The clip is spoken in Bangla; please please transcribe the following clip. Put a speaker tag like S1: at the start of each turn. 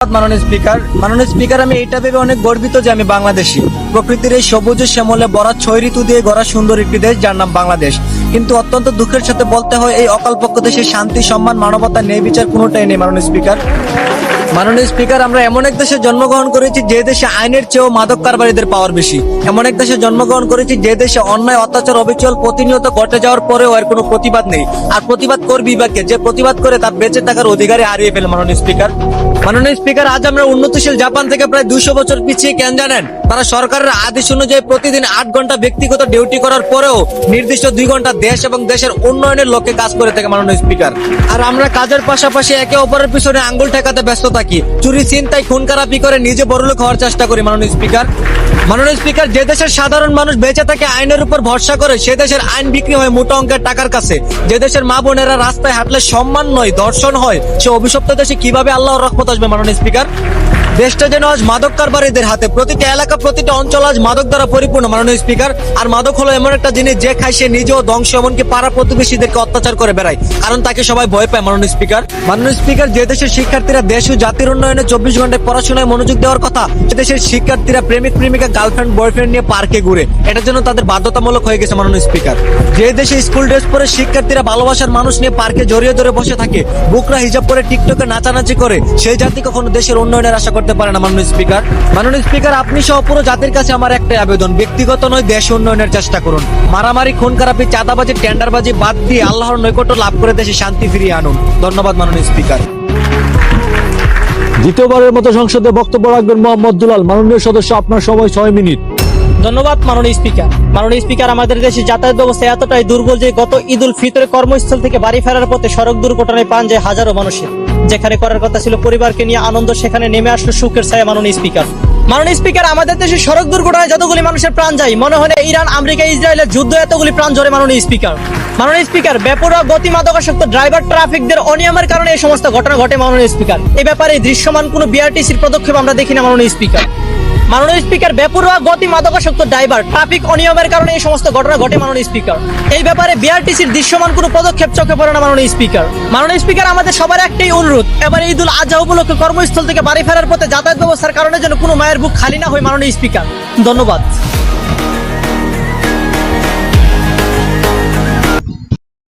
S1: মাননীয় স্পিকার, আমি এটা ভেবে অনেক গর্বিত যে আমি বাংলাদেশী। প্রকৃতির এই সবুজ শ্যামলে ভরা 6 ঋতু দিয়ে গড়া সুন্দর একটি দেশ যার নাম বাংলাদেশ। কিন্তু অত্যন্ত দুঃখের সাথে বলতে হয়, এই অকালপক্ষ দেশে শান্তি, সম্মান, মানবতা, ন্যায় বিচার কোনোটাই নেই। মাননীয় স্পিকার, আমরা এমন এক দেশে জন্মগ্রহণ করেছি যে দেশে আইনের চেয়েও মাদক কারবারিদের পাওয়ার বেশি। এমন এক দেশে জন্মগ্রহণ করেছি যে দেশে অন্যায়, অত্যাচার, অবিচার প্রতিনিয়ত ঘটে যাওয়ার পরেও এর কোনো প্রতিবাদ নেই। আর প্রতিবাদ করবি বা কে? যে প্রতিবাদ করে তার বেঁচে থাকার অধিকারই হারিয়ে ফেলে। মাননীয় স্পিকার, আজ আমরা উন্নতিশীল জাপান থেকে প্রায় 200 বছর পিছিয়ে কেন জানেন? তারা সরকারের আদেশ অনুযায়ী প্রতিদিন 8 ঘন্টা ব্যক্তিগত ডিউটি করার পরেও নির্দিষ্ট 2 ঘন্টা দেশ এবং দেশের উন্নয়নের লক্ষ্যে কাজ করে থাকে। মাননীয় স্পিকার, আর আমরা কাজের পাশাপাশি একে অপরের পিছনে আঙ্গুল ঠেকাতে ব্যস্ত থাকি, চুরি, ছিনতাই, খুন খারাপি করে নিজে বড়লোক হওয়ার চেষ্টা করি। মাননীয় স্পিকার, যে দেশের সাধারণ মানুষ বেঁচে থাকে আইনের উপর ভরসা করে, সে দেশের আইন বিক্রি হয় মোটা অঙ্কের টাকার কাছে। যে দেশের মা বোনেরা রাস্তায় হাঁটলে সম্মান নয় ধর্ষণ হয়, সে অভিশপ্ত দেশে কিভাবে আল্লাহর রহমত আসবে? মাননীয় স্পিকার, দেশটা যেন আজ মাদক কারবারিদের হাতে। প্রতিটা এলাকা, প্রতিটা অঞ্চল আজ মাদক দ্বারা পরিপূর্ণ। মাননীয় স্পিকার, আর মাদক হলো এমন একটা জিনিস যে খায় সে নিজেও ধ্বংস, এমনকি পাড়া প্রতিবেশীদেরকে অত্যাচার করে বেড়ায়, কারণ তাকে সবাই ভয় পায়। মাননীয় স্পিকার, যে দেশের শিক্ষার্থীরা দেশ ও জাতির উন্নয়নে 24 ঘন্টায় পড়াশোনায় মনোযোগ দেওয়ার কথা, সে দেশের শিক্ষার্থীরা প্রেমিক প্রেমিকা, গার্লফ্রেন্ড বয়ফ্রেন্ড নিয়ে পার্কে ঘুরে। এটার জন্য তাদের বাধ্যতামূলক হয়ে গেছে। মাননীয় স্পিকার, যে দেশে স্কুল ড্রেস পরে শিক্ষার্থীরা ভালোবাসার মানুষ নিয়ে পার্কে জড়িয়ে ধরে বসে থাকে, বুকরা হিজাব পরে টিকটকে নাচানাচি করে, সেই জাতি কখনো দেশের উন্নয়নের আশা করতে পারে না। মাননীয় স্পিকার, আপনি সহ পুরো জাতির কাছে আমার একটাই আবেদন, ব্যক্তিগত নয় দেশ উন্নয়নের চেষ্টা করুন। মারামারি, খুন খারাপি, চাঁদাবাজি, টেন্ডারবাজি বাদ দিয়ে আল্লাহর নৈকট্য লাভ করে দেশে শান্তি ফিরিয়ে আনুন। ধন্যবাদ। মাননীয় স্পিকার,
S2: দ্বিতীয়বারের মতো সংসদে বক্তব্য রাখবেন মোহাম্মদ দুলাল। মাননীয় সদস্য, আপনার সময় 6 মিনিট।
S3: ধন্যবাদ মাননীয় স্পিকার, আমাদের দেশে যাতায়াত ব্যবস্থা এতটাই দুর্বল যে গত ঈদ উল ফিতরে কর্মস্থল থেকে বাড়ি ফেরার পথে সড়ক দুর্ঘটনায় প্রাণ যায় হাজারো মানুষের। যেখানে করার কথা ছিল পরিবারকে নিয়ে আনন্দ, সেখানে নেমে আসলো সুখের ছায়া। মাননীয় স্পিকার, আমাদের দেশে সড়ক দুর্ঘটনায় যতগুলি মানুষের প্রাণ যায়, মনে হয় ইরান, আমেরিকা, ইসরায়েলের যুদ্ধ এতগুলি প্রাণ ঝরে। মাননীয় স্পিকার, বেপরোয়া গতি, মাদকাসক্ত ড্রাইভার, ট্রাফিকদের অনিয়মের কারণে এই সমস্ত ঘটনা ঘটে। মাননীয় স্পিকার, এই ব্যাপারে দৃশ্যমান কোনো বিআরটিসির পদক্ষেপ আমরা দেখি না। মাননীয় স্পিকার, বেপরোয়া গতি, মাদকাসক্ত ড্রাইভার, ট্রাফিক অনিয়মের কারণে এই সমস্ত ঘটনা ঘটে। মাননীয় স্পিকার, এই ব্যাপারে বিআরটিসির দৃশ্যমান কোনো পদক্ষেপ চোখে পড়ে না। মাননীয় স্পিকার, আমাদের সবার একটাই অনুরোধ, এবারে ঈদ উল আজহা উপলক্ষে কর্মস্থল থেকে বাড়ি ফেরার পথে যাতায়াত ব্যবস্থার কারণে যেন কোনো মায়ের বুক খালি না হয়। মাননীয় স্পিকার, ধন্যবাদ।